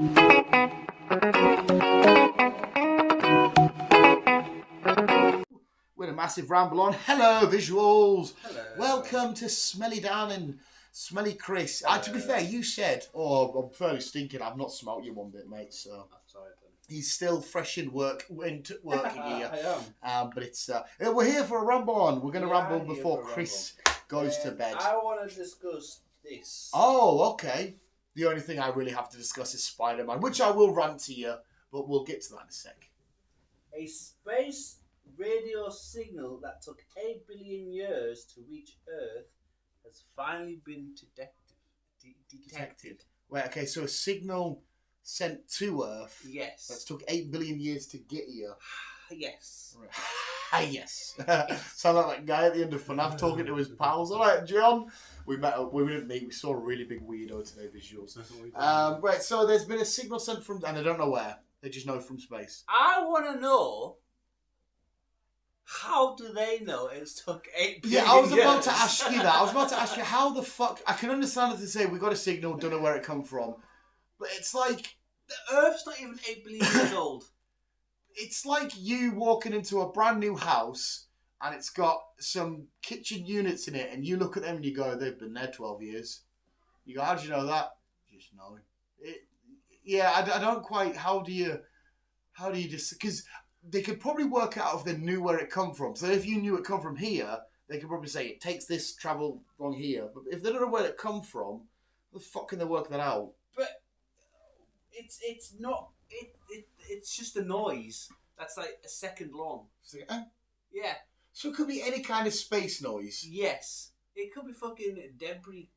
With a massive ramble on. Hello, visuals. Hello. Welcome to Smelly Dan and Smelly Chris. To be fair, you said, I'm fairly stinking. I've not smelt you one bit, mate. So Sorry, then. he's still fresh in working here. I am. But it's we're here for a ramble on. We're going to We are ramble here before for a Chris goes to bed. I want to discuss this. Oh, okay. The only thing I really have to discuss is Spiderman, which I will rant to you, but we'll get to that in a sec. A space radio signal that took 8 billion years to reach Earth has finally been detected. Wait, okay, so a signal sent to Earth Yes. that took 8 billion years to get here. Yes. Right. Yes. Sound like that guy at the end of FNAF talking to his pals. All right, John. We didn't meet. We saw a really big weirdo today, visuals. Right, so there's been a signal sent from, and I don't know where. They just know from space. I want to know, how do they know it's took 8 billion Yeah, I was years? about to ask you that. I was about to ask you how the fuck. I can understand if they say we got a signal, don't know where it come from, but it's like The Earth's not even 8 billion years old. it's like you walking into a brand new house and it's got some kitchen units in it, and you look at them and you go, they've been there 12 years. You go, how do you know that? Just know it. Yeah, I don't quite. How do you just, because they could probably work out if they knew where it come from. So if you knew it come from here, they could probably say it takes this travel along here. But if they don't know where it come from, how the fuck can they work that out? But it's not. It's just a noise that's like a second long. It's like, eh? Yeah. So it could be any kind of space noise, Yes. It could be fucking debris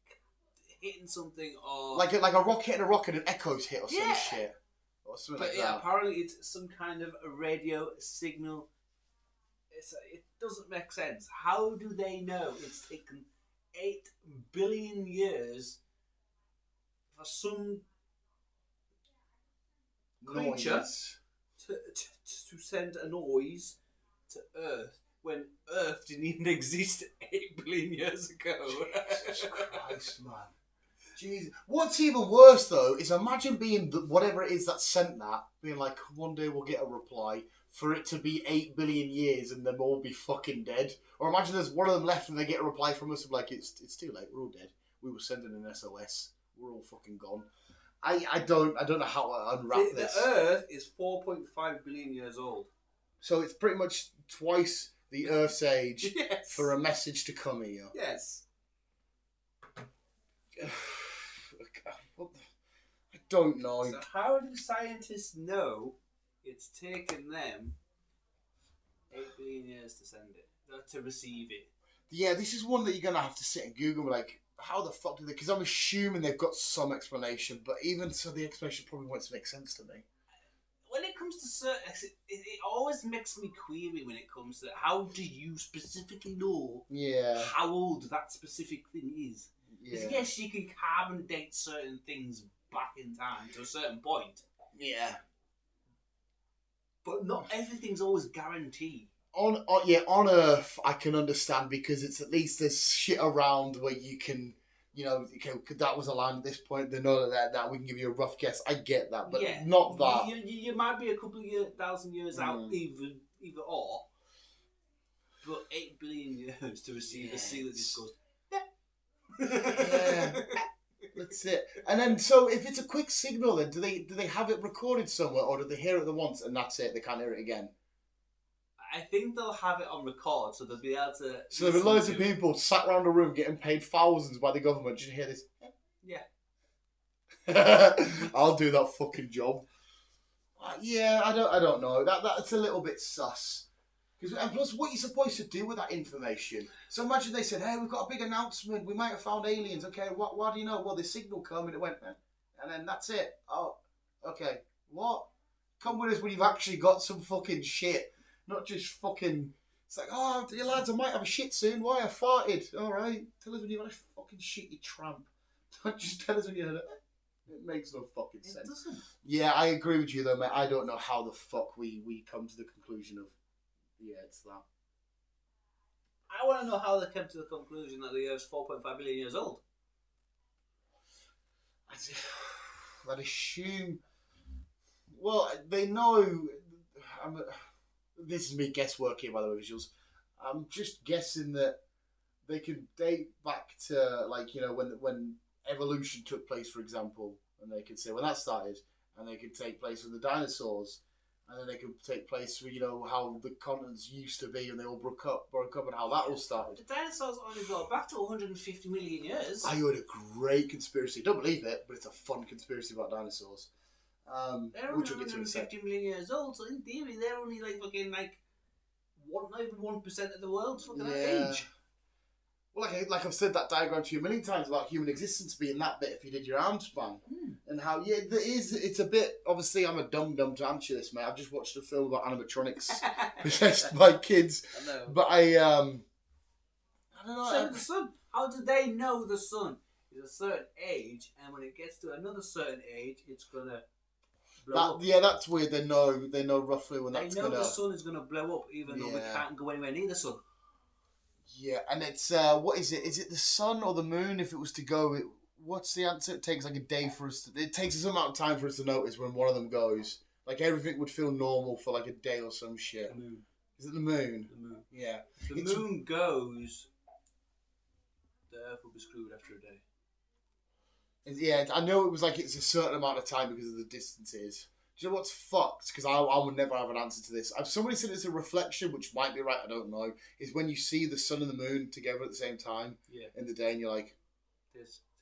hitting something or like a rock hitting a rock and an echo's hit or some Yeah. shit, or something But like yeah, that. apparently it's some kind of a radio signal. It doesn't make sense. How do they know it's taken 8 billion years for some creature Noise. to send a noise to Earth when Earth didn't even exist 8 billion years ago? Jesus Christ, man. Jeez. What's even worse though is imagine being whatever it is that sent that, being like, one day we'll get a reply, for it to be 8 billion years and them all be fucking dead. Or imagine there's one of them left and they get a reply from us of like, it's too late, we're all dead. We were sending an SOS. We're all fucking gone. I don't know how to unwrap this. The Earth is 4.5 billion years old. So it's pretty much twice the Earth's age Yes. for a message to come here. Yes. I don't know. So how do scientists know it's taken them 8 billion years to send it, to receive it? Yeah, this is one that you're going to have to sit and Google, like, how the fuck do they... Because I'm assuming they've got some explanation, but even so, the explanation probably won't make sense to me. When it comes to certain... It always makes me query when it comes to how do you specifically know how old that specific thing is. Because yes, you can carbon date certain things back in time to a certain point. Yeah. But not everything's always guaranteed. On Earth, I can understand because it's at least there's shit around where you can, that was a land at this point. They know that we can give you a rough guess. I get that, but not that. You might be a couple of thousand years out, either or. But 8 billion years to receive a seal that just goes, yeah. That's it. And then, so if it's a quick signal, then do they have it recorded somewhere, or do they hear it the once and that's it? They can't hear it again. I think they'll have it on record, so they'll be able to. So there are loads of people sat around a room getting paid thousands by the government. Did you hear this? Yeah. I'll do that fucking job. Yeah, I don't know. That's a little bit sus. And plus, what are you supposed to do with that information? So imagine they said, hey, we've got a big announcement. We might have found aliens. Okay, what do you know? Well, the signal come and it went, and then that's it. Oh, okay. What? Come with us when you've actually got some fucking shit. Not just fucking... It's like, oh, you lads, I might have a shit soon. Why? I farted. All right. Tell us when you've had a fucking shit, you tramp. Don't just tell us when you had it. It makes no fucking sense. It doesn't. Yeah, I agree with you, though, mate. I don't know how the fuck we come to the conclusion of... Yeah, it's that. I want to know how they came to the conclusion that the Earth's 4.5 billion years old. I'd assume Well, they know. This is me guesswork here, by the way, visuals. I'm just guessing that they could date back to, like, you know, when evolution took place, for example, and they could say when that started, and they could take place with the dinosaurs, and then they could take place with, you know, how the continents used to be, and they all broke up, and how that all started. The dinosaurs only go back to 150 million years. I heard a great conspiracy. Don't believe it, but it's a fun conspiracy about dinosaurs. They're only 150 million years old, so in theory they're only like fucking like not even 1% of the world's fucking age. Well, like I've said that diagram to you a million times about human existence being that bit if you did your arm span. And how, it's a bit, obviously I'm a dum-dum to answer this, mate. I've just watched a film about animatronics possessed by kids. I know. But I don't know. So the sun, how do they know the sun is a certain age, and when it gets to another certain age, it's going to blow up? Yeah, that's weird. They know roughly when that's going to... They know the sun is going to blow up, even though we can't go anywhere near the sun. Yeah, and it's, what is it? Is it the sun or the moon? If it was to go, what's the answer? It takes like a day for us to... It takes a certain amount of time for us to notice when one of them goes. Like, everything would feel normal for like a day or some shit. The moon. Is it the moon? The moon. Yeah. The moon goes... The Earth will be screwed after a day. Yeah, I know it was like it's a certain amount of time because of the distances. Do you know what's fucked? Because I would never have an answer to this. Somebody said it's a reflection, which might be right, I don't know. Is when you see the sun and the moon together at the same time in the day, and you're like,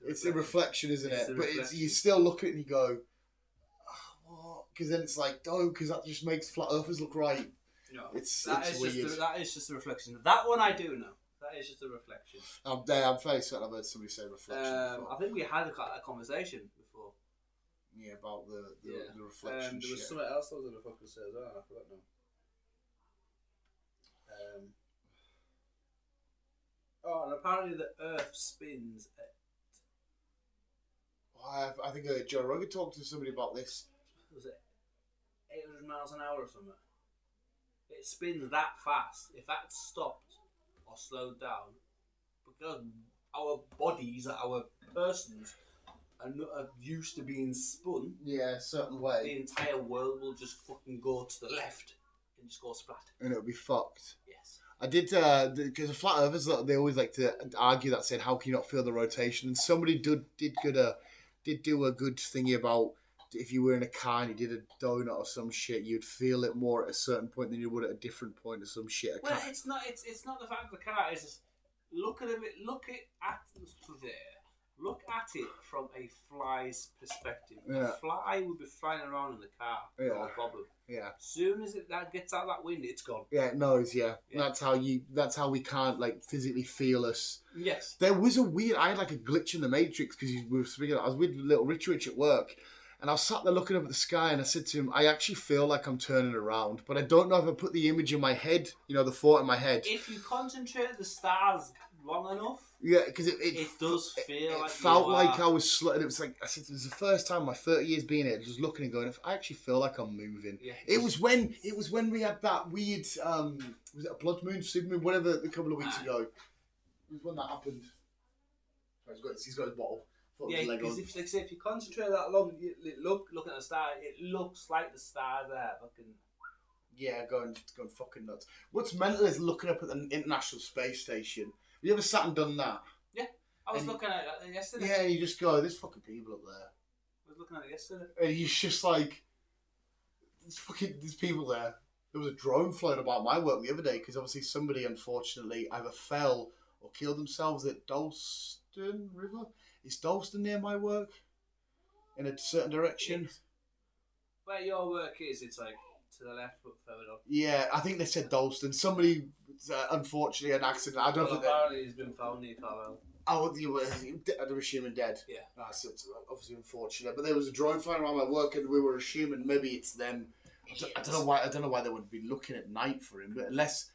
it's a reflection, isn't it? But you still look at it and you go, what? Because then it's like, no, because that just makes flat earthers look right. No, it's weird. That is just a reflection. That one I do know. That is just a reflection. I'm very certain I've heard somebody say reflection before. I think we had a conversation before. Yeah, about the reflection there was something else I was going to fucking say as well, I forgot now. And apparently the Earth spins at... I think Joe Rogan talked to somebody about this. Was it 800 miles an hour or something? It spins that fast. If that stopped or slowed down, because our bodies, our persons, are used to being spun. Yeah, a certain way. The entire world will just fucking go to the left and just go splat. And it'll be fucked. Yes. I did, because the flat earthers, they always like to argue that, saying, how can you not feel the rotation? And somebody did do a good thingy about if you were in a car and you did a donut or some shit, you'd feel it more at a certain point than you would at a different point or some shit. Well, it's not the fact of the car, it's just look at it there. Look at it from a fly's perspective. Yeah. A fly would be flying around in the car. No problem. Yeah. As soon as that gets out that wind, it's gone. Yeah, it knows. Yeah. That's how we can't like physically feel us. Yes. There was I had like a glitch in the Matrix because we were speaking. I was with little Rich at work, and I was sat there looking up at the sky, and I said to him, "I actually feel like I'm turning around, but I don't know if I put the image in my head. You know, the thought in my head. If you concentrate the stars long enough." Yeah, because it does feel like it felt like I was slow. It was like I said, it was the first time in my 30 years being here, just looking and going, if I actually feel like I'm moving. Yeah. It was when we had that weird was it a blood moon, super moon, whatever, a couple of weeks ago. It was when that happened. He's got his bottle. Yeah, because if you concentrate that long, look at the star, it looks like the stars there. Fucking. Yeah, going fucking nuts. What's mental is looking up at the International Space Station. Have you ever sat and done that? Yeah, I was looking at it yesterday. Yeah, you just go, there's fucking people up there. I was looking at it yesterday. And you're just like, there's people there. There was a drone flying about my work the other day because obviously somebody unfortunately either fell or killed themselves at Dalston River. Is Dalston near my work? In a certain direction? Where your work is, it's like to the left, but further up. Yeah, I think they said Dalston. Somebody, unfortunately, an accident. I don't know. Apparently, he's been found near Carvel. Oh, I'm assuming dead. Yeah. That's obviously unfortunate. But there was a drone flying around my work, and we were assuming maybe it's them. I don't know why they would be looking at night for him, but unless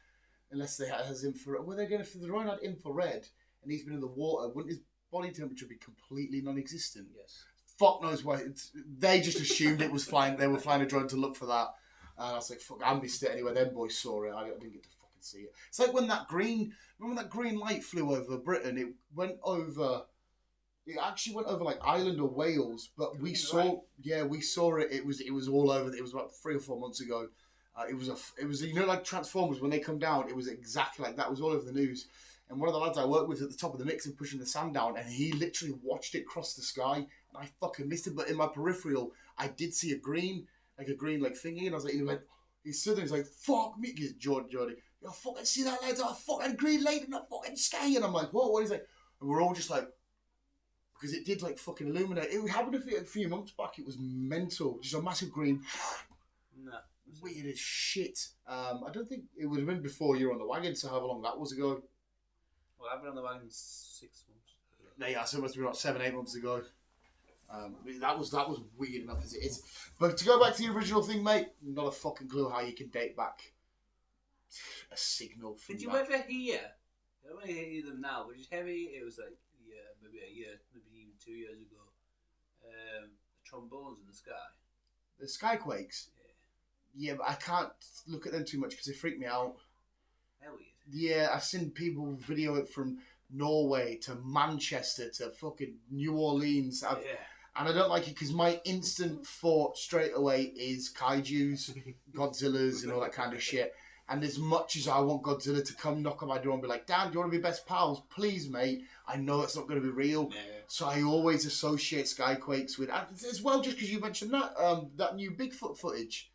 they had his infrared. Well, they're going to. The drone had infrared, and he's been in the water. Wouldn't his body temperature be completely non-existent? Yes. Fuck knows why. They just assumed it was flying. They were flying a drone to look for that. And I was like, fuck, I missed it anyway. Them boys saw it. I didn't get to fucking see it. It's like when remember that green light flew over Britain? It went over It actually went over like Ireland or Wales, but we saw, right. yeah, we saw it. It was all over. It was about 3 or 4 months ago. It was you know, like Transformers when they come down. It was exactly like that. It was all over the news. And one of the lads I worked with at the top of the mix and pushing the sand down, and he literally watched it cross the sky, and I fucking missed it. But in my peripheral, I did see a green like thingy, and I was like, he went, he stood there, he's like, fuck me, Jordy, you fucking see that light, a fucking green light in the fucking sky, and I'm like, what? He's like, and we're all just like, because it did like fucking illuminate. It happened a few months back. It was mental, just a massive green. No. Weird as shit. I don't think it would have been before you were on the wagon, so however long that was ago. Well, I've been on the wagon 6 months. Yeah, so it must have been about 7, 8 months ago. That was weird enough as it is. But to go back to the original thing, mate, not a fucking clue how you can date back a signal from Did you that. ever hear? I don't want to hear them now, but did you ever hear? It was like maybe a year, maybe even 2 years ago. The trombones in the sky. The skyquakes. Yeah, but I can't look at them too much because they freak me out. They're weird. Yeah, I've seen people video it from Norway to Manchester to fucking New Orleans. And I don't like it because my instant thought straight away is kaijus, Godzillas, and all that kind of shit. And as much as I want Godzilla to come knock on my door and be like, Dan, do you want to be best pals? Please, mate. I know it's not going to be real. Yeah. So I always associate skyquakes with, as well, just because you mentioned that new Bigfoot footage,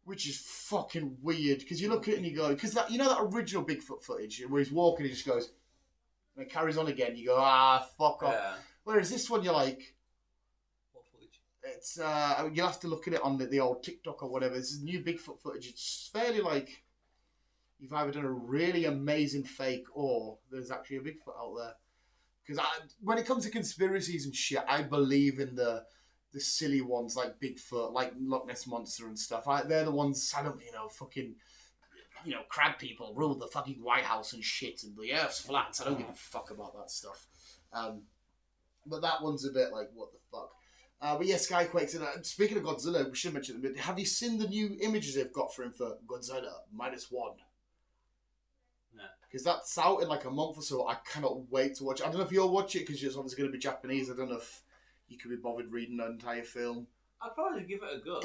which is fucking weird. Because you look at it and you go, because that, you know that original Bigfoot footage where he's walking, he just goes, and it carries on again. You go, fuck off. Yeah. Whereas this one, you're like, it's you'll have to look at it on the old TikTok or whatever. This is new Bigfoot footage. It's fairly like you've either done a really amazing fake or there's actually a Bigfoot out there. Because when it comes to conspiracies and shit, I believe in the silly ones like Bigfoot, like Loch Ness Monster and stuff. They're the ones I don't, fucking, crab people rule the fucking White House and shit, and the Earth's flat. I don't give a fuck about that stuff. But that one's a bit like, what the fuck. But yeah, Skyquakes. And speaking of Godzilla, we should mention it. Have you seen the new images they've got for him for Godzilla -1? No. Because that's out in like a month or so. I cannot wait to watch it. I don't know if you'll watch it because it's obviously going to be Japanese. I don't know if you could be bothered reading the entire film. I'd probably give it a go.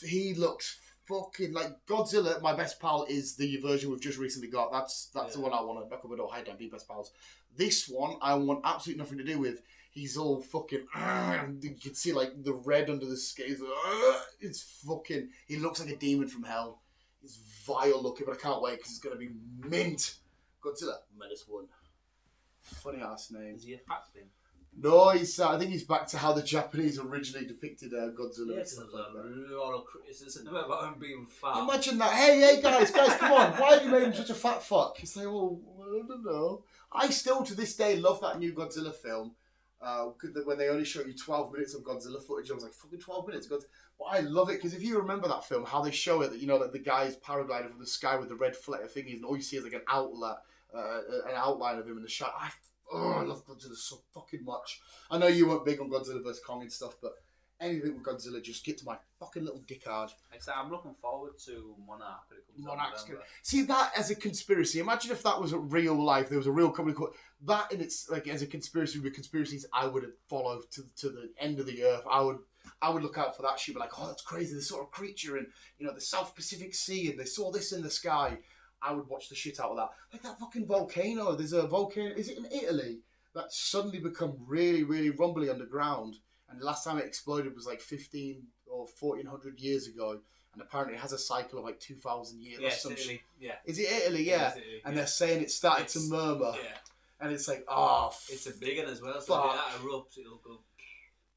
He looks fucking like Godzilla. My best pal is the version we've just recently got. That's the one I want to knock on my door, hide down, be best pals. This one I want absolutely nothing to do with. He's all fucking. You can see like the red under the skin. It's fucking. He looks like a demon from hell. He's vile looking, but I can't wait because it's gonna be mint. Godzilla -1. Funny ass name. Is he a fat thing? No, he's. I think he's back to how the Japanese originally depicted Godzilla. Yes, there's a lot of criticism about him being fat. Imagine that. Hey, guys, come on. Why have you made him such a fat fuck? He's like, well, I don't know. I still, to this day, love that new Godzilla film. When they only show you 12 minutes of Godzilla footage, I was like, fucking 12 minutes. But I love it because if you remember that film, how they show it, that like the guy's paragliding from the sky with the red flitter thingies, and all you see is like an outline of him in the shot. I love Godzilla so fucking much. I know you weren't big on Godzilla vs Kong and stuff, but anything with Godzilla, just get to my fucking little dick hard. I'm looking forward to Monarch when it comes out. See that as a conspiracy. Imagine if that was a real life. There was a real company called that, and it's like as a conspiracy with conspiracies. I would follow to the end of the earth. I would look out for that shit. Be like, oh, that's crazy. This sort of creature in the South Pacific Sea, and they saw this in the sky. I would watch the shit out of that. Like that fucking volcano. There's a volcano. Is it in Italy? That's suddenly become really, really rumbly underground. And the last time it exploded was like 15 or 1400 years ago. And apparently it has a cycle of like 2,000 years or some shit. Yeah. Is it Italy? Yeah. Italy, and they're saying it started to murmur. Yeah. And it's like, it's a big one as well. So if that erupts, it'll go.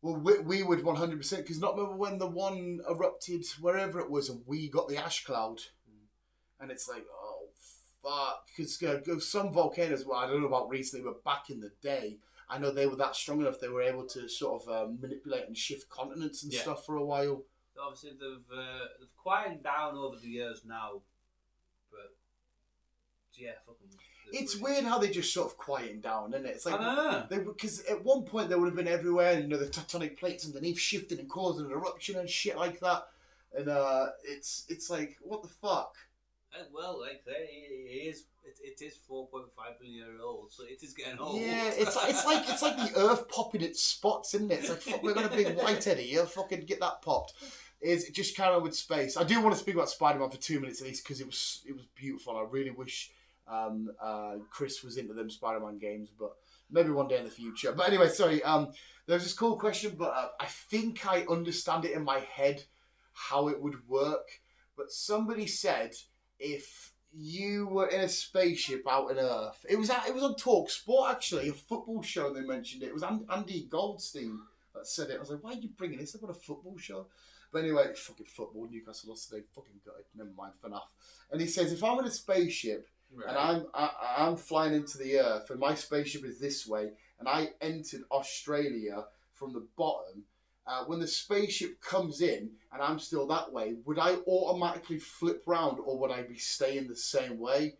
Well, we would 100%. Because not remember when the one erupted wherever it was and we got the ash cloud. And it's like, oh, fuck. Because some volcanoes, well, I don't know about recently, but back in the day, I know they were that strong enough they were able to sort of manipulate and shift continents and stuff for a while. Obviously, they've quieted down over the years now. But, yeah, fucking... It's weird how they just sort of quieten down, isn't it? It's like, because at one point they would have been everywhere, and the tectonic plates underneath shifting and causing an eruption and shit like that. And it's like, what the fuck? Well, like it is 4.5 billion years old, so it is getting old. Yeah, it's like the Earth popping its spots, isn't it? It's like, fuck, we've got a big whitehead here. Fucking get that popped. Is just carry on with space. I do want to speak about Spider-Man for 2 minutes at least because it was beautiful. I really wish Chris was into them Spider-Man games, but maybe one day in the future. But anyway, sorry. There's this cool question, but I think I understand it in my head how it would work. But somebody said if you were in a spaceship out on Earth, it was on Talk Sport actually, a football show. They mentioned it. It was Andy Goldstein that said it. I was like, why are you bringing this up on a football show? But anyway, fucking football. Newcastle lost today. Fucking gutted. Never mind. FNAF. And he says, if I'm in a spaceship and I'm flying into the Earth and my spaceship is this way and I entered Australia from the bottom, when the spaceship comes in and I'm still that way, would I automatically flip round or would I be staying the same way?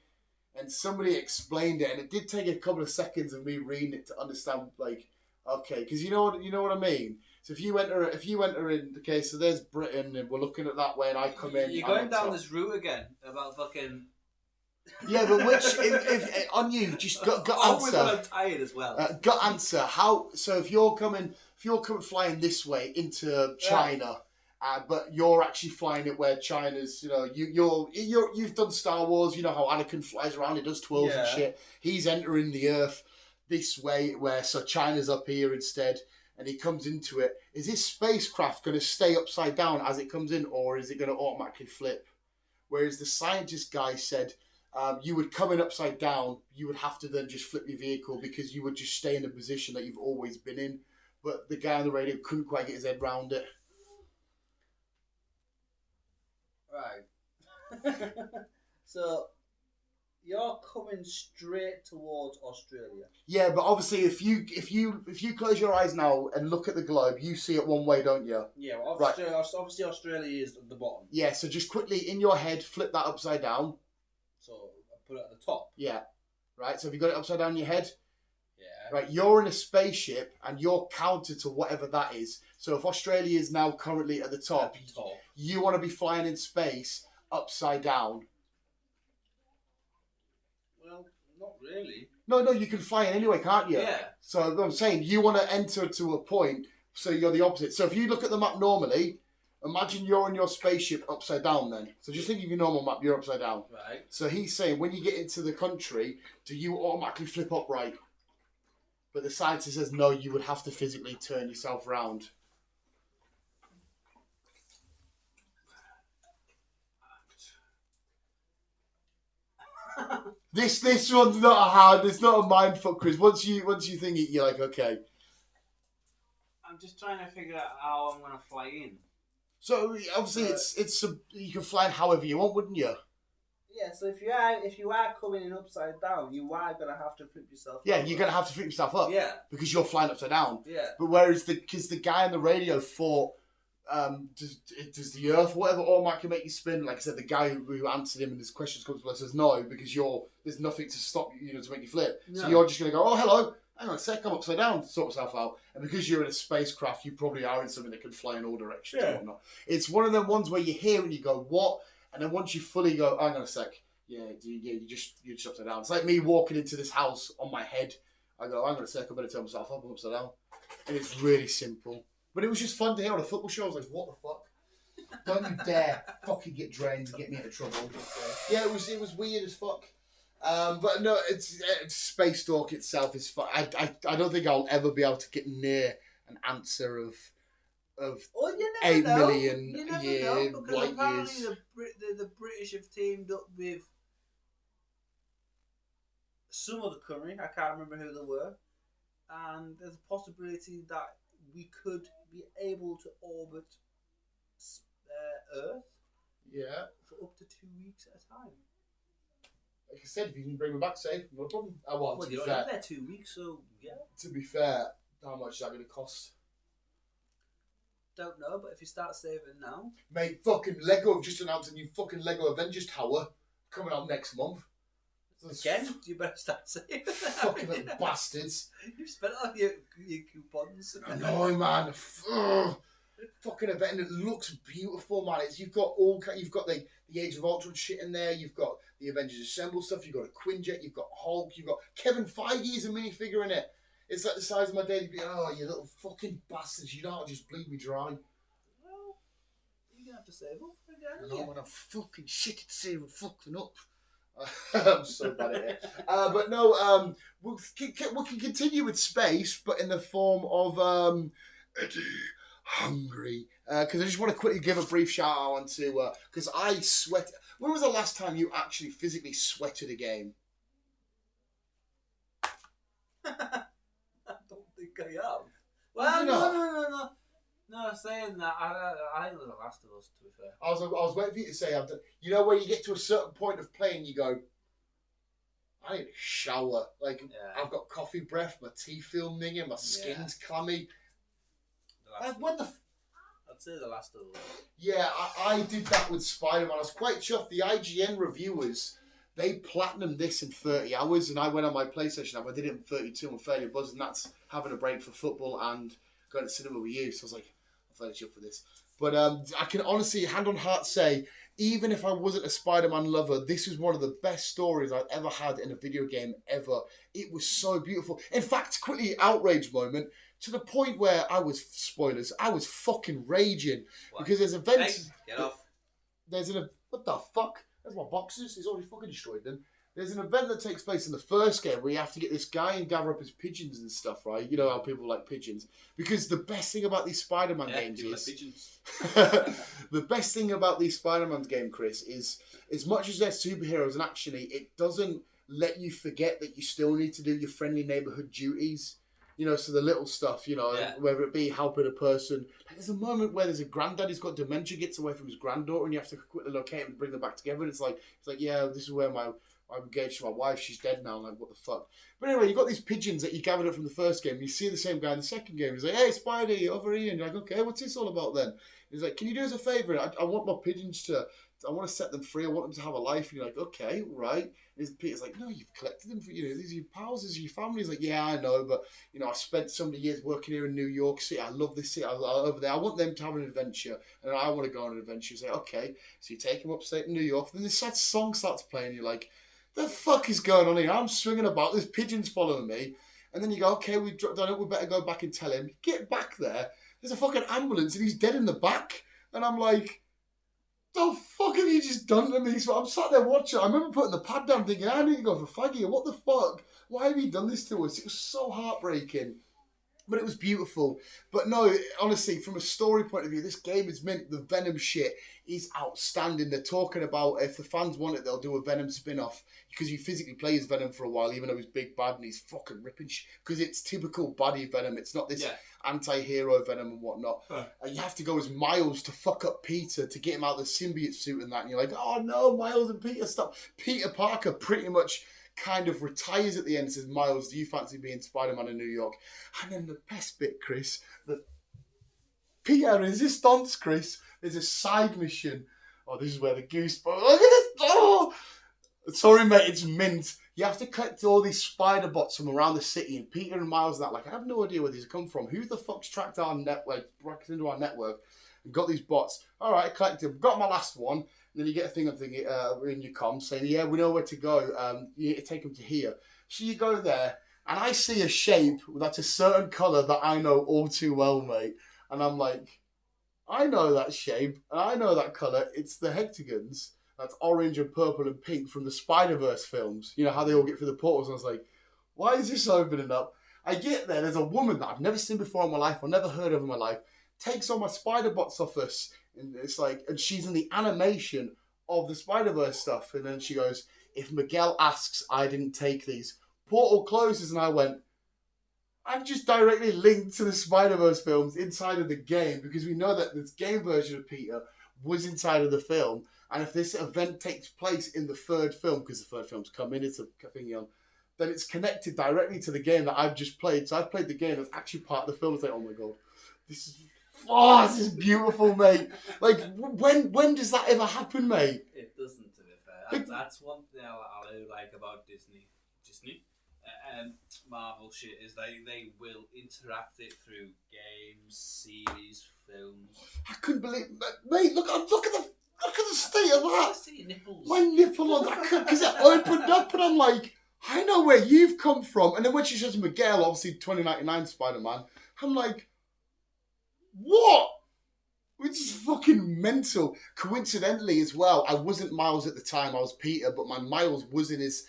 And somebody explained it, and it did take a couple of seconds of me reading it to understand, like, okay, because you know what I mean. So if you enter in, okay, so there's Britain, and we're looking at that way, and I come in. You're going down this route again about fucking. Yeah, but which if on you just got answer. I'm tired as well. Got answer. How? So if you're coming flying this way into China, but you're actually flying it where China's, you've done Star Wars. You know how Anakin flies around, he does twirls and shit. He's entering the Earth this way, so China's up here instead. And he comes into it. Is his spacecraft going to stay upside down as it comes in, or is it going to automatically flip? Whereas the scientist guy said you would come in upside down, you would have to then just flip your vehicle because you would just stay in the position that you've always been in. But the guy on the radio couldn't quite get his head round it. Right. So you're coming straight towards Australia. Yeah, but obviously, if you close your eyes now and look at the globe, you see it one way, don't you? Yeah, well, obviously Australia is at the bottom. Yeah, so just quickly in your head, flip that upside down. So I put it at the top. Yeah, right. So have you got it upside down in your head? Yeah. Right, you're in a spaceship and you're counter to whatever that is. So if Australia is now currently at the top, you want to be flying in space upside down. Well, not really. No, you can fly in anyway, can't you? Yeah. So I'm saying you want to enter to a point, so you're the opposite. So if you look at the map normally, imagine you're in your spaceship upside down then. So just think of your normal map, you're upside down. Right. So he's saying when you get into the country, do you automatically flip upright? But the scientist says no, you would have to physically turn yourself round. This one's not a hard. It's not a mindfuck, Chris. Once you think it, you're like, okay. I'm just trying to figure out how I'm gonna fly in. So obviously, you can fly in however you want, wouldn't you? Yeah. So if you are coming in upside down, you are gonna have to flip yourself. Yeah, you're gonna have to flip yourself up. Yeah. Because you're flying upside down. Yeah. But whereas the guy on the radio thought. Does the Earth whatever automatically make you spin? Like I said, the guy who answered him and his questions comes to us says no because there's nothing to stop you, to make you flip. No. So you're just gonna go, oh hello, hang on a sec, I'm upside down, sort yourself out. And because you're in a spacecraft, you probably are in something that can fly in all directions and whatnot. It's one of them ones where you hear and you go what, and then once you fully go, hang on a sec, you're just upside down. It's like me walking into this house on my head. I go, hang on a sec, I better turn myself up, I'm upside down, and it's really simple. But it was just fun to hear on a football show. I was like, what the fuck? Don't you dare fucking get drained and get me into trouble. Yeah, it was weird as fuck. But no, it's Space Talk itself is fun. I don't think I'll ever be able to get near an answer of 8 million light years. Apparently the British have teamed up with some other country. I can't remember who they were. And there's a possibility that we could be able to orbit Earth for up to 2 weeks at a time. Like I said, if you can bring me back safe, no problem. Well, you're only there 2 weeks, so yeah. To be fair, how much is that going to cost? Don't know, but if you start saving now... Mate, fucking Lego have just announced a new fucking Lego Avengers Tower coming out next month. Again, you better start saving. Fucking little bastards. You've spent all your coupons. I know, man. fucking event, and it looks beautiful, man. You've got the Age of Ultron shit in there. You've got the Avengers Assemble stuff. You've got a Quinjet. You've got Hulk. You've got Kevin Feige's a minifigure in it. It's like the size of my daily. Oh, you little fucking bastards! You don't just bleed me dry. Well, you're gonna have to save up for it, I know, when I'm fucking shit at saving fucking up. I'm so bad at it. But no, we can continue with space, but in the form of Eddie Hungry. Because I just want to quickly give a brief shout out on to because I sweat. When was the last time you actually physically sweated a game? I don't think I have. Well, no. No, saying that, I think it was The Last of Us, to be fair. I was waiting for you to say, I've done, you know, where you get to a certain point of playing, you go, I need a shower. Like, I've got coffee breath, my teeth feel minging, my skin's clammy. What the... I'd say The Last of Us. Yeah, I did that with Spiderman. I was quite chuffed. The IGN reviewers, they platinumed this in 30 hours, and I went on my PlayStation app. I did it in 32. I'm fairly buzzed, and that's having a break for football and going to cinema with you. So I was like, I'm fairly chuffed for this. But I can honestly, hand on heart, say, even if I wasn't a Spider-Man lover, this was one of the best stories I've ever had in a video game ever. It was so beautiful. In fact, quickly, outrage moment, to the point where I was fucking raging. What? Because there's events... Hey, get off. What the fuck? There's my boxes. He's already fucking destroyed them. There's an event that takes place in the first game where you have to get this guy and gather up his pigeons and stuff, right? You know how people like pigeons. Because the best thing about these Spider-Man games is... like pigeons. The best thing about these Spider-Man games, Chris, is as much as they're superheroes and actually, it doesn't let you forget that you still need to do your friendly neighborhood duties. You know, so the little stuff, you know, whether it be helping a person. Like, there's a moment where there's a granddad who's got dementia, gets away from his granddaughter, and you have to quickly locate him and bring them back together. And it's like, yeah, this is where I'm engaged to my wife. She's dead now. I'm like, what the fuck? But anyway, you got these pigeons that you gathered up from the first game. You see the same guy in the second game. He's like, hey, Spidey, over here. And you're like, okay, what's this all about then? He's like, can you do us a favour? I want my pigeons I want to set them free. I want them to have a life. And you're like, okay, right. And Peter's like, no, you've collected them for, you know, these are your pals, these are your family. He's like, yeah, I know, but, you know, I spent so many years working here in New York City. I love this city. I love over there. I want them to have an adventure, and I want to go on an adventure. He's like, okay. So you take them upstate in New York. Then this sad song starts playing. And you're like, the fuck is going on here? I'm swinging about. There's pigeons following me. And then you go, okay, we've done it. We better go back and tell him. Get back there. There's a fucking ambulance, and he's dead in the back. And I'm like, the fuck have you just done to me? So I'm sat there watching. I remember putting the pad down thinking, I need to go for faggy. What the fuck? Why have you done this to us? It was so heartbreaking. But it was beautiful. But no, honestly, from a story point of view, this game is meant, the Venom shit is outstanding. They're talking about, if the fans want it, they'll do a Venom spin-off. Because you physically play as Venom for a while, even though he's big bad and he's fucking ripping shit. Because it's typical baddie Venom. It's not this anti-hero Venom and whatnot. And you have to go as Miles to fuck up Peter to get him out of the symbiote suit and that. And you're like, oh no, Miles and Peter, stop. Peter Parker pretty much kind of retires at the end and says, Miles, do you fancy being Spider-Man in New York? And then the best bit, Chris, the Pierre Resistance, Chris, there's a side mission. Oh, this is where the goosebumps... Look at this! Oh! Sorry, mate, it's mint. You have to collect all these spider bots from around the city, and Peter and Miles and that, like, I have no idea where these come from. Who the fuck's tracked our network, bracked into our network, and got these bots? All right, collected. Got my last one. And then you get a thing in your comms saying, yeah, we know where to go. You need to take them to here. So you go there, and I see a shape that's a certain colour that I know all too well, mate. And I'm like, I know that shape, and I know that colour. It's the hectagons. That's orange and purple and pink from the Spider-Verse films. You know, how they all get through the portals. And I was like, why is this opening up? I get there. There's a woman that I've never seen before in my life, or never heard of in my life, takes all my spider bots off us. And it's like, and she's in the animation of the Spider-Verse stuff. And then she goes, if Miguel asks, I didn't take these. Portal closes, and I went, I've just directly linked to the Spider-Verse films inside of the game, because we know that this game version of Peter was inside of the film. And if this event takes place in the third film, because the third film's come in, it's a thing on, then it's connected directly to the game that I've just played. So I've played the game that's actually part of the film. It's like, oh my God, this is beautiful, mate. Like, when does that ever happen, mate? It doesn't, to be fair. That's one thing I like about Disney. Marvel shit is they will interact it through games, series, films. I couldn't believe, mate. Look at the state of that. See your nipples. My nipple on that because it opened up, and I'm like, I know where you've come from. And then when she says Miguel, obviously 2099 Spider-Man, I'm like, what? Which is fucking mental. Coincidentally, as well, I wasn't Miles at the time. I was Peter, but my Miles was in his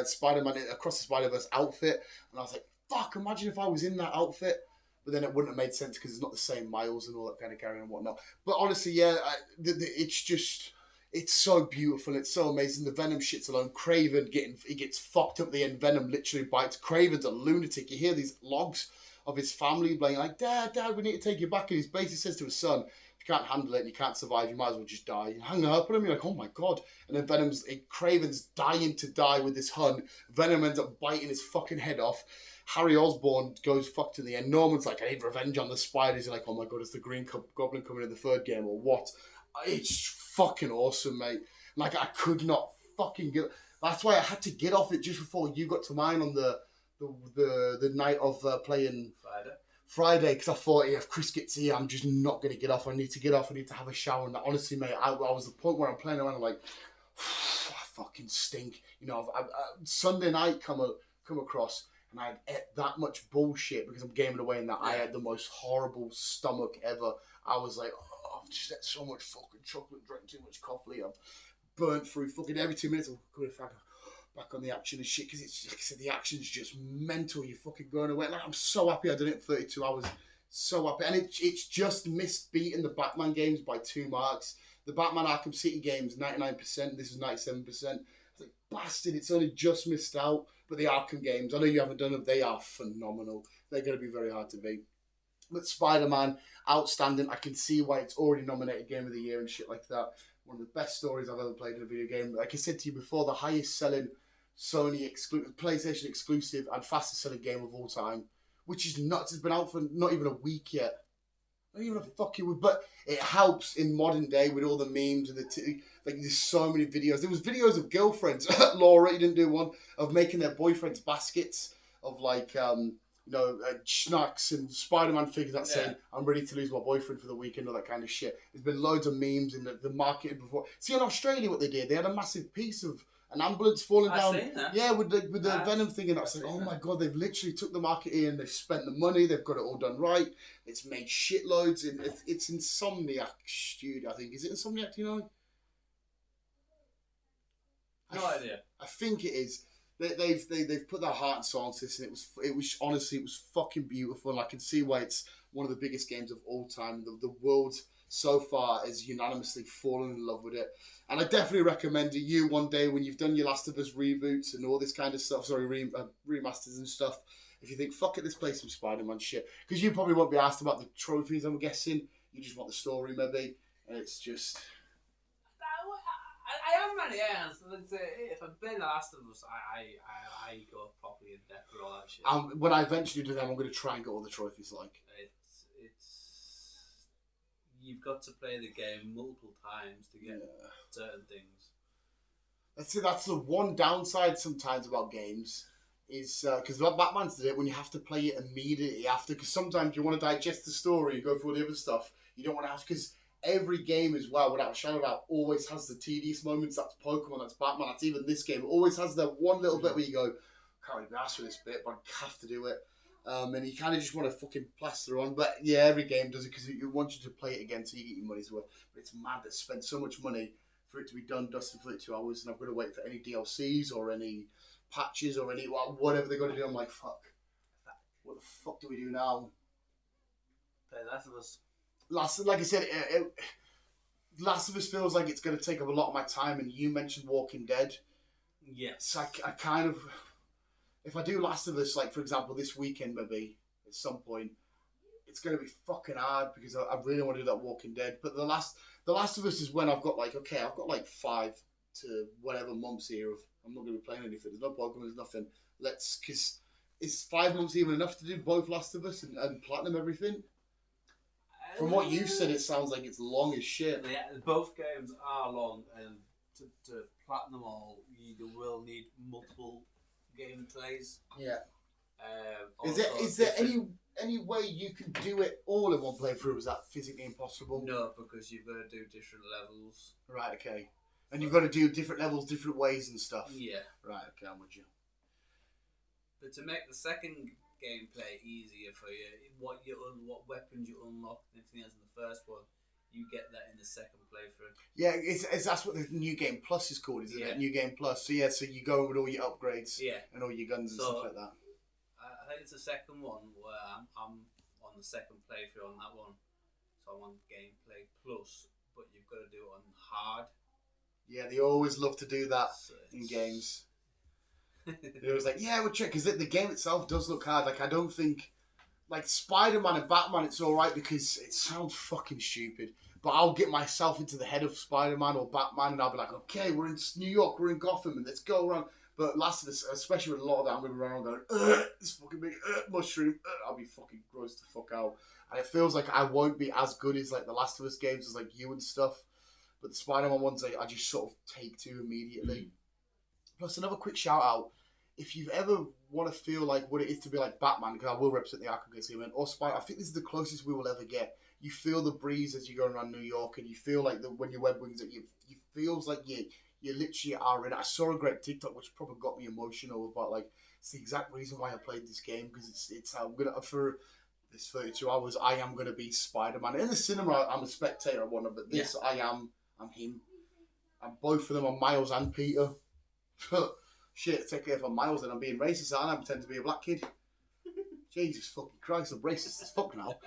Spider-Man Across the Spider-Verse outfit, and I was like, fuck, imagine if I was in that outfit. But then it wouldn't have made sense because it's not the same Miles and all that kind of carrying and whatnot. But honestly, yeah, it's just, it's so beautiful. It's so amazing. The Venom shit's alone. Craven gets fucked up at the end. Venom literally bites. Craven's a lunatic. You hear these logs of his family being like, Dad, we need to take you back. And he basically says to his son, if you can't handle it and you can't survive, you might as well just die. You hang up on him, you're like, oh my God. And then Craven's dying to die with this Hun. Venom ends up biting his fucking head off. Harry Osborn goes fucked in the end. Norman's like, I need revenge on the spiders. You're like, oh my God, is the Green Goblin coming in the third game or what? It's fucking awesome, mate. Like, I could not fucking get... That's why I had to get off it just before you got to mine on the night of playing... Friday, because I thought, if Chris gets here, I'm just not going to get off. I need to get off. I need to have a shower. And honestly, mate, I was at the point where I'm playing around, I'm like, I fucking stink. You know, Sunday night come across, and I had ate that much bullshit because I'm gaming away in that. I had the most horrible stomach ever. I was like, I've just ate so much fucking chocolate, drank too much coffee. I've burnt through fucking every 2 minutes. I'm going back on the action and shit, because it's, like I said, the action's just mental. You're fucking going away. Like, I'm so happy I did it in 32 hours. So happy. And it's just missed beating the Batman games by 2 marks. The Batman Arkham City games, 99%. This is 97%. It's like, bastard, it's only just missed out. But the Arkham games, I know you haven't done them, they are phenomenal. They're going to be very hard to beat. But Spider-Man, outstanding. I can see why it's already nominated Game of the Year and shit like that. One of the best stories I've ever played in a video game. Like I said to you before, the highest selling Sony PlayStation exclusive and fastest selling game of all time, which is nuts. It's been out for not even a week yet. Not even a fucking week. But it helps in modern day with all the memes and like there's so many videos. There was videos of girlfriends. Laura, you didn't do one, of making their boyfriends baskets of like snacks and Spider-Man figures that saying, I'm ready to lose my boyfriend for the weekend, all that kind of shit. There's been loads of memes in the market before. See, in Australia what they did, they had a massive piece of an ambulance falling down. Yeah, with the Venom thing, and I was like, oh my God, they've literally took the market in, they've spent the money, they've got it all done right. It's made shitloads. It's Insomniac Studio, I think. Is it Insomniac, do you know? No idea. I think it is. They've put their heart and soul into this, and it was honestly, it was fucking beautiful. And I can see why it's one of the biggest games of all time. The world so far has unanimously fallen in love with it, and I definitely recommend it. You one day when you've done your Last of Us reboots and all this kind of stuff, remasters and stuff. If you think, fuck it, let's play some Spider-Man shit, because you probably won't be asked about the trophies. I'm guessing you just want the story, maybe, and it's just. I am really, if I play The Last of Us, I go properly in depth with all that shit. When I eventually do them, I'm going to try and get all the trophies. Like you've got to play the game multiple times to get certain things. That's the one downside sometimes about games, is because Batman's did it when you have to play it immediately after. Because sometimes you want to digest the story and go through all the other stuff. You don't want to have because. Every game as well, without a shadow of a doubt, always has the tedious moments. That's Pokemon, that's Batman, that's even this game. It always has that one little bit where you go, can't really be asked for this bit, but I have to do it. And you kind of just want to fucking plaster on. But yeah, every game does it because it wants you to play it again so you get your money's worth. But it's mad that spent so much money for it to be done, dusted for 32 hours, and I've got to wait for any DLCs or any patches or any whatever they're going to do. I'm like, fuck. What the fuck do we do now? Play Last of Us. Like I said, Last of Us feels like it's going to take up a lot of my time, and you mentioned Walking Dead. Yes. So I kind of, if I do Last of Us, like for example this weekend maybe, at some point, it's going to be fucking hard because I really want to do that Walking Dead. But the Last of Us is when I've got like 5 to whatever months here of, I'm not going to be playing anything. There's no Pokemon, there's nothing. Because is 5 months even enough to do both Last of Us and platinum everything? From what you've said, it sounds like it's long as shit. Yeah, both games are long, and to platinum all, you will need multiple gameplays. Yeah. Is there any way you can do it all in one playthrough? Is that physically impossible? No, because you've got to do different levels. Right, okay. And you've got to do different levels, different ways and stuff. Yeah. Right, okay, I'm with you. But to make the second gameplay easier for you, what weapons you unlock and everything else in the first one, you get that in the second playthrough. Yeah, that's what the New Game Plus is called, isn't it? New Game Plus. So so you go with all your upgrades and all your guns and stuff like that. I think it's the second one where I'm on the second playthrough on that one. So I'm on Gameplay Plus, but you've got to do it on hard. Yeah, they always love to do that in games. It was like, we're trying, because the game itself does look hard. Like, I don't think, like, Spider-Man and Batman, it's alright because it sounds fucking stupid. But I'll get myself into the head of Spider-Man or Batman and I'll be like, okay, we're in New York, we're in Gotham, and let's go around. But Last of Us, especially with a lot of that, I'm going to be around going, this fucking big mushroom, I'll be fucking grossed the fuck out. And it feels like I won't be as good as, like, the Last of Us games as, like, you and stuff. But the Spider-Man ones, I just sort of take to immediately. Plus, another quick shout out. If you've ever want to feel like what it is to be like Batman, because I will represent the Arkham game, or Spider, I think this is the closest we will ever get. You feel the breeze as you're going around New York, and you feel like when your web wings at you, it feels like you literally are in it. I saw a great TikTok which probably got me emotional about, like, it's the exact reason why I played this game, because it's I'm gonna, for this 32 hours, I am gonna be Spider-Man. In the cinema, I'm a spectator of one of, but this I'm him. And both of them are Miles and Peter. Shit, take care for Miles, and I'm being racist, and I pretend to be a black kid. Jesus fucking Christ, I'm racist as fuck now.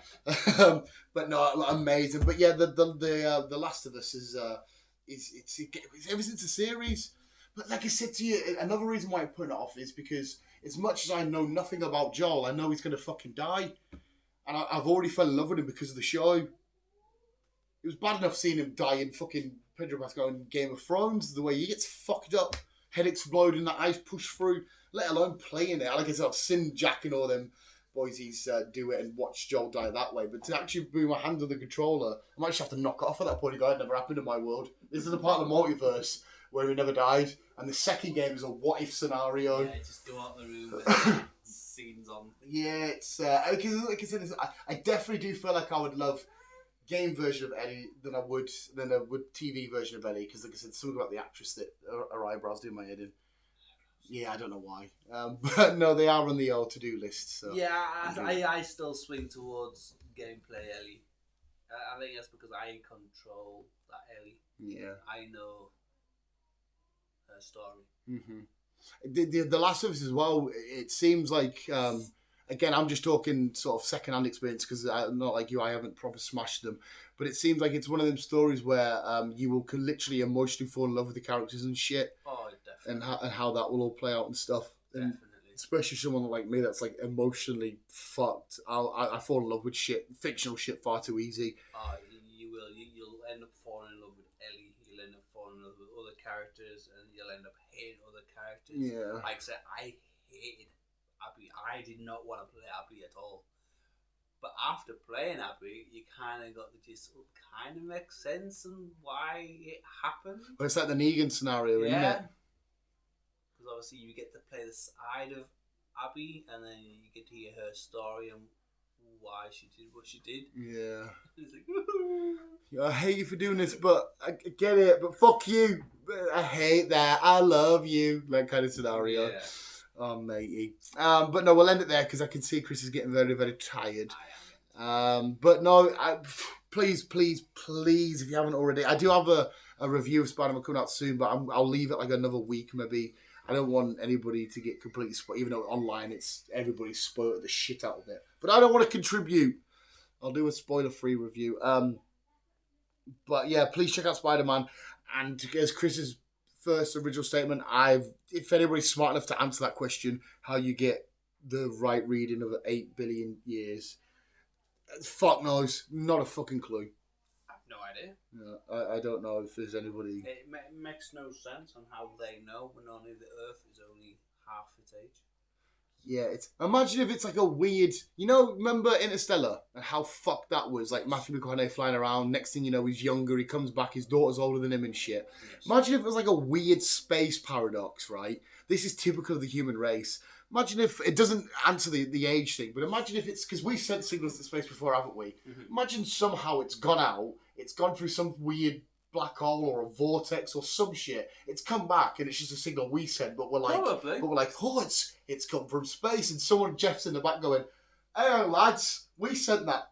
But no, amazing. But yeah, the Last of Us is ever since the series. But like I said to you, another reason why I'm putting it off is because as much as I know nothing about Joel, I know he's gonna fucking die, and I've already fell in love with him because of the show. It was bad enough seeing him die in fucking Pedro Pascal in Game of Thrones, the way he gets fucked up, head exploding, that eyes pushed through, let alone playing it. Like I said, I've seen Jack and all them boys do it and watch Joel die that way. But to actually move my hand on the controller, I might just have to knock it off at that point. It never happened in my world. This is the part of the multiverse where he never died. And the second game is a what-if scenario. Yeah, just go out the room and scenes on. Yeah, it's... like I said, I definitely do feel like I would love game version of Ellie than I would TV version of Ellie, because like I said, something about the actress that her eyebrows do my head in. Yeah, I don't know why, but no, they are on the old to-do list. So yeah, I still swing towards gameplay Ellie. I think that's because I control that Ellie. Yeah, I know her story. Mm-hmm. The Last of Us as well. It seems like. Again, I'm just talking sort of second-hand experience because I'm not like you. I haven't proper smashed them, but it seems like it's one of them stories where you will can literally emotionally fall in love with the characters and shit. Oh, definitely. And how that will all play out and stuff. And definitely. especially someone like me that's like emotionally fucked. I fall in love with fictional shit far too easy. Oh, you will. You'll end up falling in love with Ellie. You'll end up falling in love with other characters, and you'll end up hating other characters. Yeah. Like I said, I hated Abby. I did not want to play Abby at all. But after playing Abby, you kind of got the gist. It kind of makes sense and why it happened. But it's like the Negan scenario, isn't it? Because obviously you get to play the side of Abby, and then you get to hear her story and why she did what she did. Yeah. It's like, I hate you for doing this, but I get it. But fuck you. I hate that. I love you. That kind of scenario. Yeah. Oh, matey. But no, we'll end it there because I can see Chris is getting very, very tired. But no, please, if you haven't already, I do have a review of Spider-Man coming out soon, but I'll leave it like another week maybe. I don't want anybody to get completely spoiled, even though online everybody's spoiled the shit out of it. But I don't want to contribute. I'll do a spoiler-free review. But yeah, please check out Spider-Man. And as Chris's first original statement, if anybody's smart enough to answer that question, how you get the right reading of 8 billion years, fuck knows, not a fucking clue. I have no idea. No, I don't know if there's anybody. It makes no sense on how they know when only the Earth is only half its age. Yeah, imagine if it's like a weird, remember Interstellar and how fucked that was? Like Matthew McConaughey flying around. Next thing you know, he's younger. He comes back. His daughter's older than him and shit. Yes. Imagine if it was like a weird space paradox, right? This is typical of the human race. Imagine if it doesn't answer the age thing, but imagine if it's because we've sent signals to space before, haven't we? Mm-hmm. Imagine somehow it's gone out. It's gone through some weird black hole or a vortex or some shit. It's come back and it's just a signal we sent, but we're like, oh, it's come from space. And someone, Jeff's in the back going, hey lads, we sent that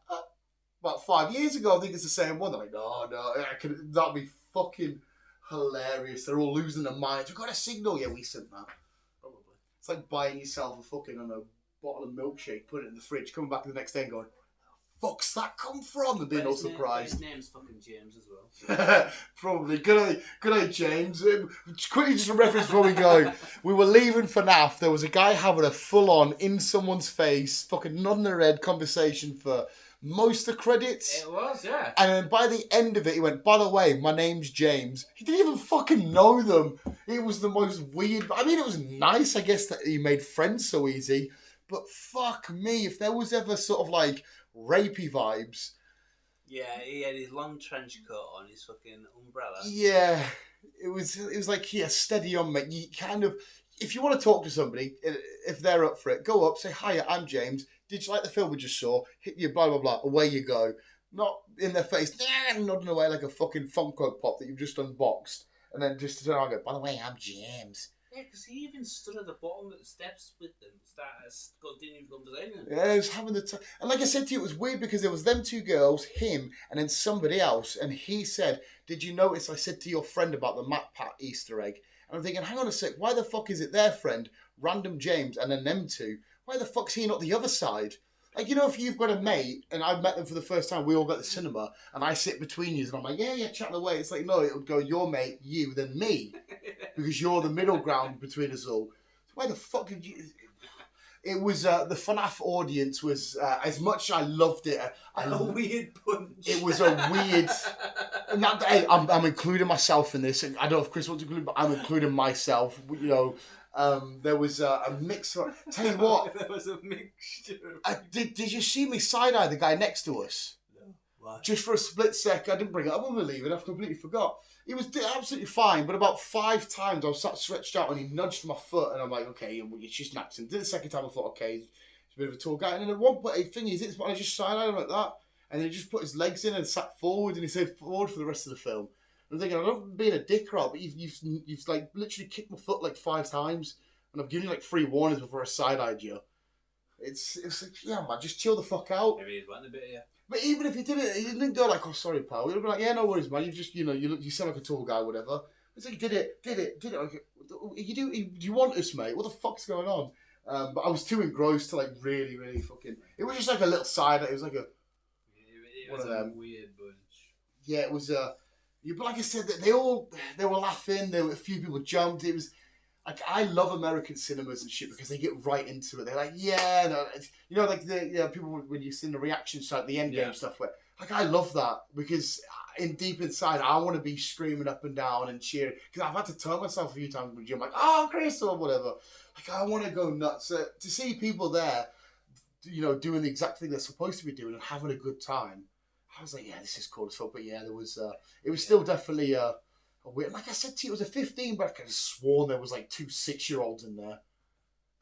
about 5 years ago. I think it's the same one. They're like, no, that'd be fucking hilarious. They're all losing their minds. We've got a signal. Yeah, we sent that. Probably. It's like buying yourself a fucking bottle of milkshake, putting it in the fridge, coming back the next day and going, fuck's that come from? And being all surprised. His name's fucking James as well. Probably. Good day, James. Quickly, just a reference before we go. We were leaving FNAF. There was a guy having a full-on, in someone's face, fucking nodding their head conversation for most of the credits. It was, yeah. And then by the end of it, he went, by the way, my name's James. He didn't even fucking know them. It was the most weird. I mean, it was nice, I guess, that he made friends so easy. But fuck me, if there was ever sort of like rapey vibes. Yeah, he had his long trench coat on, his fucking umbrella. Yeah, it was like, yeah, steady on, mate. You kind of, if you want to talk to somebody, if they're up for it, go up, say, hiya, I'm James. Did you like the film we just saw? Hit you, blah, blah, blah. Away you go. Not in their face, nodding away like a fucking Funko Pop that you've just unboxed. And then just to turn around and go, by the way, I'm James. Yeah, because he even stood at the bottom of the steps with them, continuing the conversation. Yeah, he was having the time. And like I said to you, it was weird because there was them two girls, him, and then somebody else. And he said, did you notice I said to your friend about the Map Pat Easter egg? And I'm thinking, hang on a sec, why the fuck is it their friend, random James, and then them two? Why the fuck's he not the other side? Like, if you've got a mate, and I've met them for the first time, we all go to the cinema, and I sit between you, and I'm like, yeah, chatting away. It's like, no, it would go your mate, you, then me. Because you're the middle ground between us all. Why the fuck did you... It was, the FNAF audience was, as much as I loved it... a weird bunch. It was a weird... And that, hey, I'm including myself in this. I don't know if Chris wants to include, but I'm including myself, there was a mix. Tell you what, there was a mixture. Did you see me side-eye the guy next to us? No. Why? Just for a split sec, I didn't bring it up when we were leaving. I completely forgot. He was absolutely fine, but about 5 times I was sat stretched out and he nudged my foot, and I'm like, okay, it's just an accident. Did the second time I thought, okay, he's a bit of a tall guy, and then at one point, I just side-eyed him like that, and then he just put his legs in and sat forward, and he stayed forward for the rest of the film. I'm thinking, I'm not being a dick, Rob, but you've like literally kicked my foot like 5 times, and I've given you like 3 warnings before I side-eyed you. It's like, yeah, man, just chill the fuck out. Maybe he's wanting a bit, yeah. But even if he did it, he didn't go like, oh, sorry, pal. He'd be like, yeah, no worries, man. You've just, you sound like a tall guy, whatever. It's like, did it. Like, do you want us, mate? What the fuck's going on? But I was too engrossed to like really, really fucking. It was just like a little side. It was like It was a weird bunch. Yeah, it was. But like I said, they were laughing. There were a few people jumped. It was. Like, I love American cinemas and shit because they get right into it. They're like, yeah, no, like people when you see the reaction shot, the end game stuff. Where like I love that because deep inside I want to be screaming up and down and cheering because I've had to tell myself a few times when I'm like, oh, Chris or whatever. Like I want to go nuts. To see people there, doing the exact thing they're supposed to be doing and having a good time. I was like, yeah, this is cool as fuck. But yeah, there was. It was still definitely. Weird. Like I said to you, it was a 15, but I could have sworn there was like 2 6-year-olds in there.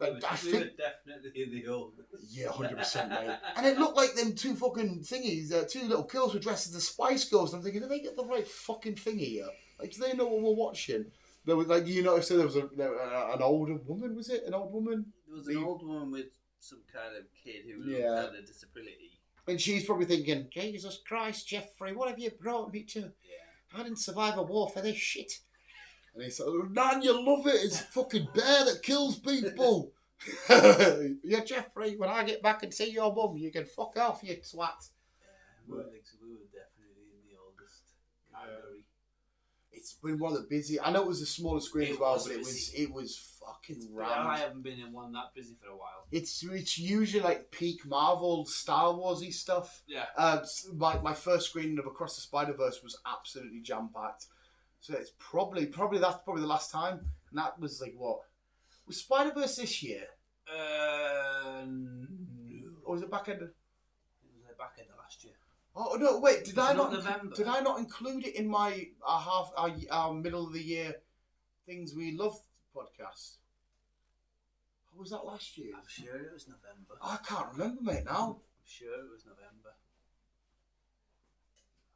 Like, I think were definitely the oldest. Yeah, 100%, mate. And it looked like them 2 fucking thingies, 2 little girls were dressed as the Spice Girls. And I'm thinking, did they get the right fucking thing here? Like, do they know what we're watching? There was like, so there was an older woman. Was it an old woman? There was an old woman with some kind of kid who had a disability. And she's probably thinking, Jesus Christ, Jeffrey, what have you brought me to? Yeah. I didn't survive a war for this shit. And he said, man, you love it. It's a fucking bear that kills people. Yeah, Jeffrey, when I get back and see your mum, you can fuck off, you twat. We were definitely in the oldest category. It's been one of the busy. I know it was a smaller screen as well, but it was fucking rammed. I haven't been in one that busy for a while. It's usually like peak Marvel, Star Warsy stuff. Yeah. My first screening of Across the Spider-Verse was absolutely jam packed. So it's probably that's the last time, and that was like what was Spider-Verse this year? No. Or was it back end? It was the back end of last year. Oh no! Wait, did I not? November? Did I not include it in my our middle of the year things we love podcast? Or was that last year? I'm sure it was November. I can't remember, mate. Now I'm sure it was November.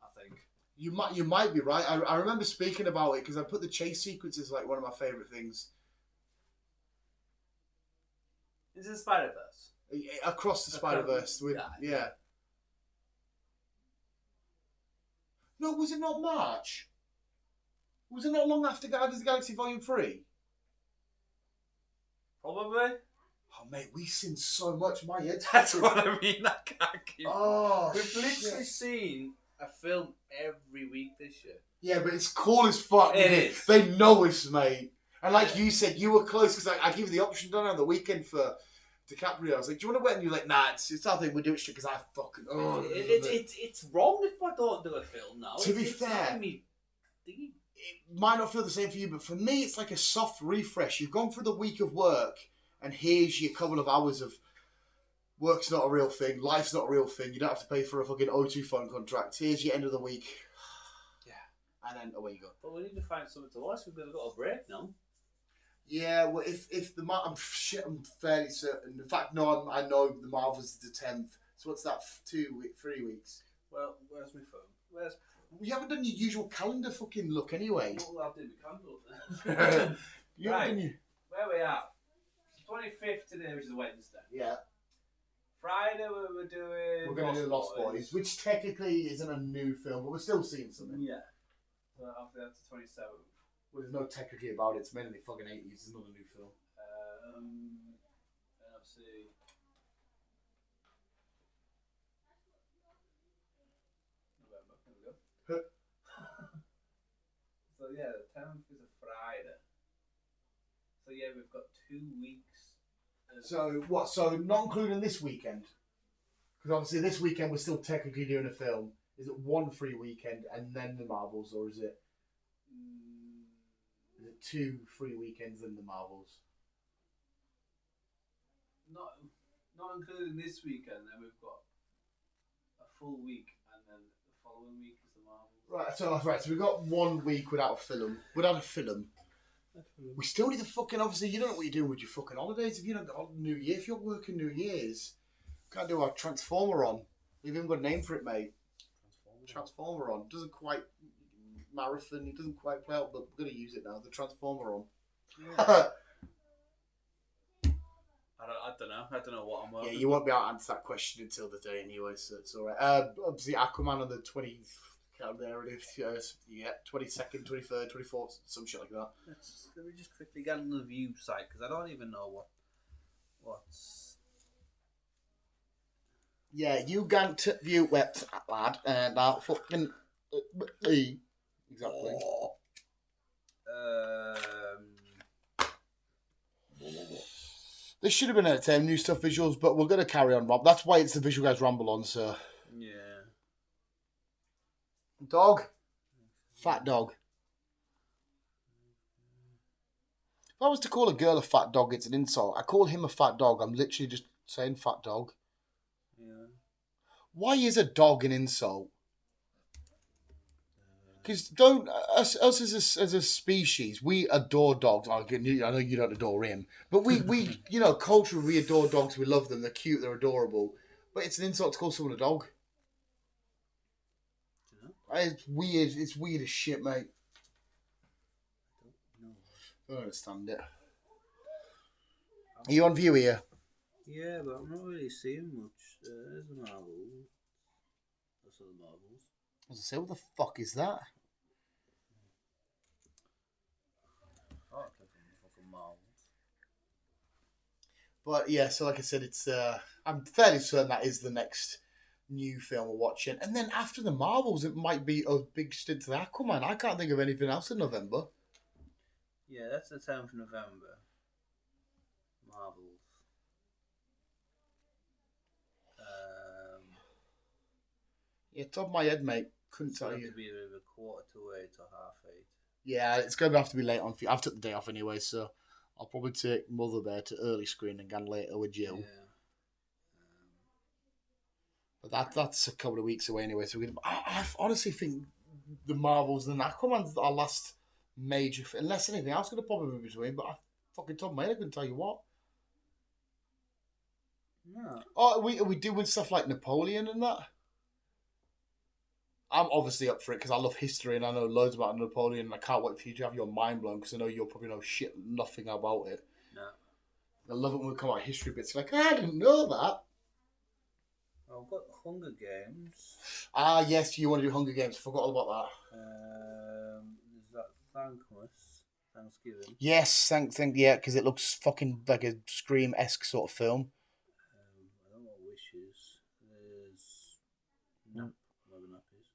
I think you might be right. I remember speaking about it because I put the chase sequence as like one of my favourite things. Is it Spider-Verse? Across the Spider-Verse with yeah. No, was it not March? Was it not long after Guardians of the Galaxy Volume 3? Probably. Oh, mate, we've seen so much. My head's... That's what I mean. I can't keep... Oh, We've literally seen a film every week this year. Yeah, but it's cool as fuck. It is. They know us, mate. And like you said, you were close because I give you the option done on the weekend for DiCaprio. I was like, do you want to wait? And you're like, nah, it's our thing. We do it shit because I fucking... Oh, it's wrong if I don't do a film now. To be fair... It might not feel the same for you, but for me, it's like a soft refresh. You've gone through the week of work, and here's your couple of hours of work's not a real thing, life's not a real thing. You don't have to pay for a fucking O2 phone contract. Here's your end of the week. Yeah. And then away you go. But we need to find something to watch because we've got a break now. Yeah, well, if the I'm fairly certain. In fact, no, I know the Marvels is the 10th. So what's that? 3 weeks. Well, where's my phone? We haven't done your usual calendar fucking look anyway. Well, I'll do the candle then. Right. Where we at? 25th today, which is a Wednesday. Yeah. Friday we're doing... We're going to do Lost Boys, which technically isn't a new film, but we're still seeing something. Yeah. So after that's the 27th. Well, there's no technically about it. It's mainly fucking 80s. It's not a new film. Let's see. November. There we go. So yeah, the 10th is a Friday. So yeah, we've got 2 weeks. So what? So not including this weekend, because obviously this weekend we're still technically doing a film. Is it one free weekend and then the Marvels, or is it? Is it 2 free weekends and the Marvels? Not including this weekend. Then we've got a full week, and then the following week is the Marvels. Right. So we've got 1 week without a film. We still need to fucking, obviously, you don't know what you're doing with your fucking holidays. If you don't got New Year, if you're working New Year's, can't do our Transformer on. We've even got a name for it, mate. Transformer on. Doesn't quite marathon, it doesn't quite play out, but we're going to use it now. The Transformer on. Yeah. I don't know. I don't know what I'm working. Yeah, you won't be able to answer that question until the day anyway, so it's alright. Obviously, Aquaman on the 20th. There it is. Yeah, 22nd, 23rd, 24th, some shit like that. Let me just quickly get on the view site because I don't even know what's. Yeah, you got to view website, lad, and that fucking exactly. This should have been entertaining, new stuff, visuals, but we're gonna carry on, Rob. That's why it's the Visual Guys Ramble on, so. Yeah. Dog. Fat dog. If I was to call a girl a fat dog, it's an insult. I call him a fat dog. I'm literally just saying fat dog. Yeah. Why is a dog an insult? Because don't us as a species, we adore dogs. I know you don't adore him, but we culturally we adore dogs. We love them. They're cute. They're adorable. But it's an insult to call someone a dog. It's weird. It's weird as shit, mate. I don't understand it. Are you on view here? Yeah, but I'm not really seeing much. There's the Marvels. That's all the Marvels. I was gonna say, what the fuck is that? Oh, I clicked on the fucking Marvels. But yeah, so like I said, it's I'm fairly certain that is the next new film we're watching. And then after the Marvels, it might be a big stint to the Aquaman. I can't think of anything else in November. Yeah, that's the 10th of November. Marvels. Yeah, top of my head, mate. Couldn't tell you. It's going to be a 7:45 to 8:30. Yeah, it's going to have to be late on. I've took the day off anyway, so I'll probably take Mother there to early screen and again later with Jill. Yeah. But that's a couple of weeks away anyway. So I honestly think the Marvels and Aquaman's our last major, unless anything else could have probably be between. But I fucking told my head I couldn't tell you what. No. Oh, are we doing stuff like Napoleon and that? I'm obviously up for it because I love history and I know loads about Napoleon and I can't wait for you to have your mind blown because I know you'll probably know nothing about it. No. I love it when we come out history bits like, I didn't know that. I've got Hunger Games. Ah, yes, you want to do Hunger Games. Forgot all about that. Is that Thanksgiving? Yes, yeah, because it looks fucking like a Scream-esque sort of film. I don't know what Wishes. There's Nap, whatever Nap is.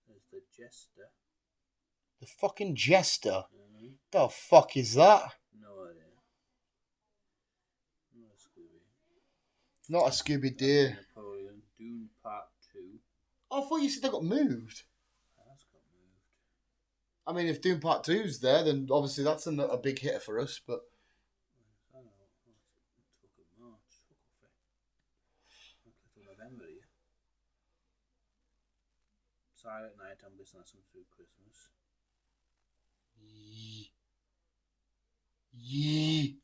There's The Jester. The fucking Jester? Mm-hmm. The fuck is that? No idea. Not a Scooby. Not a Scooby-Doo. Napoleon. Dune Part 2. I thought you said they got moved. That's got moved. I mean, if Dune Part 2's there, then obviously that's a big hitter for us, but... I don't know. Talk of March. Fuck off it. November here. Silent Night, I'm guessing that's something through Christmas. Yeah.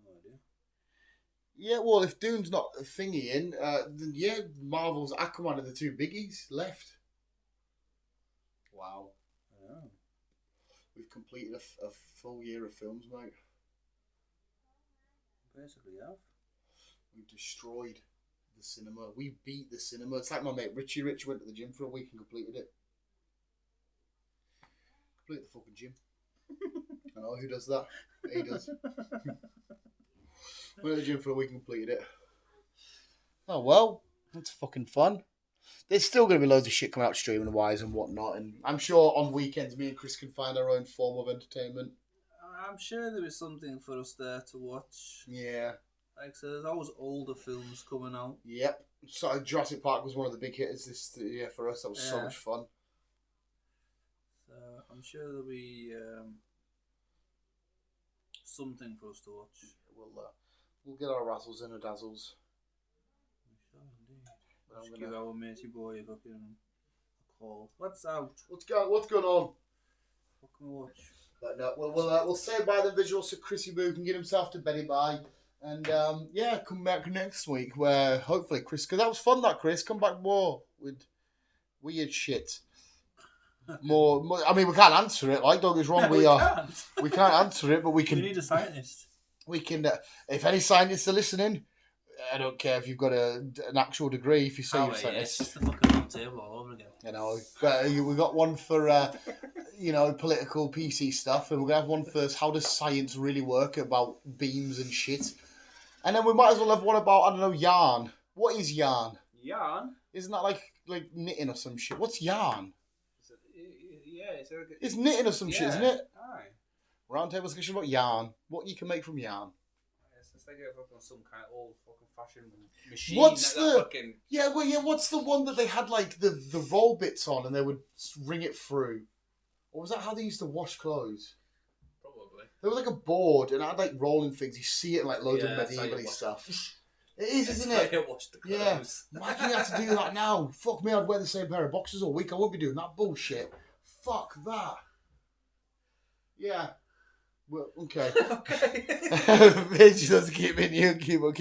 No idea. Yeah, well, if Dune's not a thingy in, then yeah, Marvel's Aquaman are the two biggies left. Wow. I know. We've completed a full year of films, mate. Basically, have. We've destroyed the cinema. We beat the cinema. It's like my mate Richie. Richie went to the gym for a week and completed it. Complete the fucking gym. I know, who does that? He does. Went to the gym for a week and completed it. Oh, well, that's fucking fun. There's still going to be loads of shit coming out streaming wise and whatnot, and I'm sure on weekends me and Chris can find our own form of entertainment. I'm sure there is something for us there to watch. Yeah. Like I said, there's always older films coming out. Yep. So Jurassic Park was one of the big hitters this year for us. That was so much fun. So I'm sure there'll be something for us to watch. We'll get our razzles and our dazzles. We shall indeed. Let's give our matey boy a fucking call. What's out? What's going on? What can we watch? But no, we'll say bye the visuals so Chrissy Boo can get himself to beddy bye. And yeah, come back next week where hopefully Chris, because that was fun, that Chris, come back more with weird shit. More, I mean, we can't answer it. Like, don't get us wrong, we can't answer it, but we can. We need a scientist. We can. If any scientists are listening, I don't care if you've got an actual degree. If you say you're a scientist, it's just the fucking round table all over again. You know, but we got one for political PC stuff, and we're gonna have one for how does science really work about beams and shit. And then we might as well have one about, I don't know, yarn. What is yarn? Yarn? Isn't that like knitting or some shit? What's yarn? Yeah, it's knitting or some shit, isn't it? Aye. Round table discussion about yarn. What you can make from yarn. It's like some kind of old fucking fashion machine. What's what's the one that they had like the roll bits on and they would ring it through? Or was that how they used to wash clothes? There was like a board and it had like rolling things. You see it in like loads of medieval stuff. It is, isn't it? Yeah. Why do you have to do that now? Fuck me, I'd wear the same pair of boxers all week. I won't be doing that bullshit. Fuck that. Yeah. Well, okay. Okay. Bitch, let's keep it. You keep on.